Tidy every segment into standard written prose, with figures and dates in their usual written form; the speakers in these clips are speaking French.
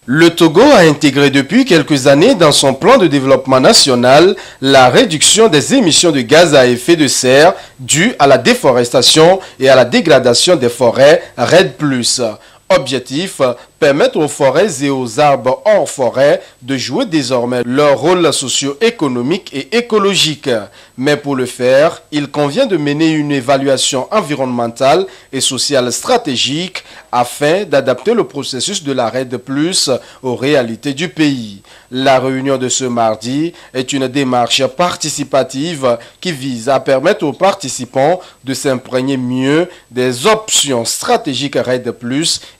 Le Togo a intégré depuis quelques années dans son plan de développement national la réduction des émissions de gaz à effet de serre dues à la déforestation et à la dégradation des forêts REDD+. Objectif, permettre aux forêts et aux arbres hors forêt de jouer désormais leur rôle socio-économique et écologique. Mais pour le faire, il convient de mener une évaluation environnementale et sociale stratégique afin d'adapter le processus de la REDD+ aux réalités du pays. La réunion de ce mardi est une démarche participative qui vise à permettre aux participants de s'imprégner mieux des options stratégiques REDD+,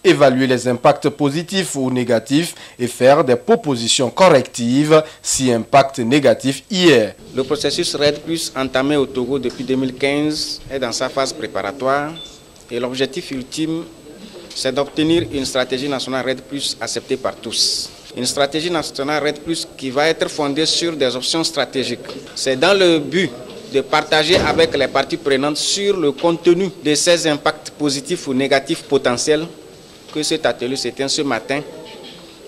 évaluer les impacts positifs ou négatifs et faire des propositions correctives si impact négatif y est. Le processus REDD+, entamé au Togo depuis 2015, est dans sa phase préparatoire et l'objectif ultime, c'est d'obtenir une stratégie nationale REDD+, acceptée par tous. Une stratégie nationale REDD+, qui va être fondée sur des options stratégiques. C'est dans le but de partager avec les parties prenantes sur le contenu de ces impacts positifs ou négatifs potentiels que cet atelier se tient ce matin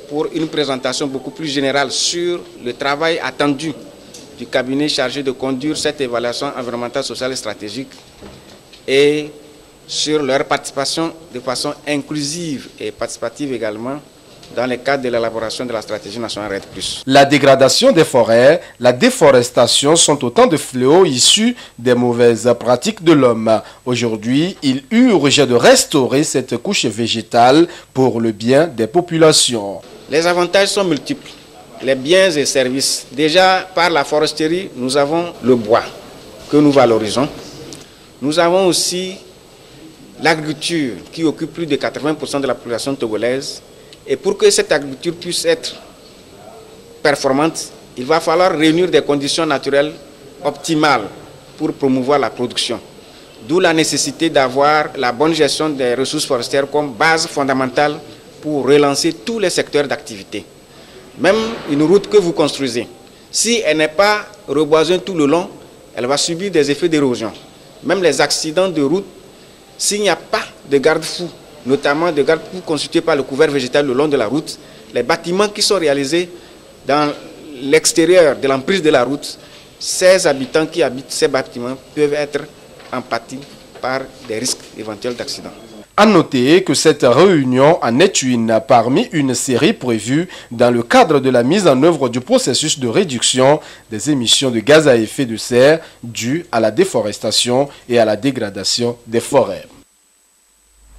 pour une présentation beaucoup plus générale sur le travail attendu du cabinet chargé de conduire cette évaluation environnementale, sociale et stratégique et sur leur participation de façon inclusive et participative également dans le cadre de l'élaboration de la stratégie nationale REDD+. La dégradation des forêts, la déforestation sont autant de fléaux issus des mauvaises pratiques de l'homme. Aujourd'hui, il urge de restaurer cette couche végétale pour le bien des populations. Les avantages sont multiples, les biens et services. Déjà, par la foresterie, nous avons le bois que nous valorisons. Nous avons aussi l'agriculture qui occupe plus de 80% de la population togolaise. Et pour que cette agriculture puisse être performante, il va falloir réunir des conditions naturelles optimales pour promouvoir la production. D'où la nécessité d'avoir la bonne gestion des ressources forestières comme base fondamentale pour relancer tous les secteurs d'activité. Même une route que vous construisez, si elle n'est pas reboisée tout le long, elle va subir des effets d'érosion. Même les accidents de route, s'il n'y a pas de garde-fous, notamment des garde-fous constitués par le couvert végétal le long de la route, les bâtiments qui sont réalisés dans l'extérieur de l'emprise de la route, ces habitants qui habitent ces bâtiments peuvent être en pâtis par des risques éventuels d'accident. À noter que cette réunion en est une parmi une série prévue dans le cadre de la mise en œuvre du processus de réduction des émissions de gaz à effet de serre dues à la déforestation et à la dégradation des forêts.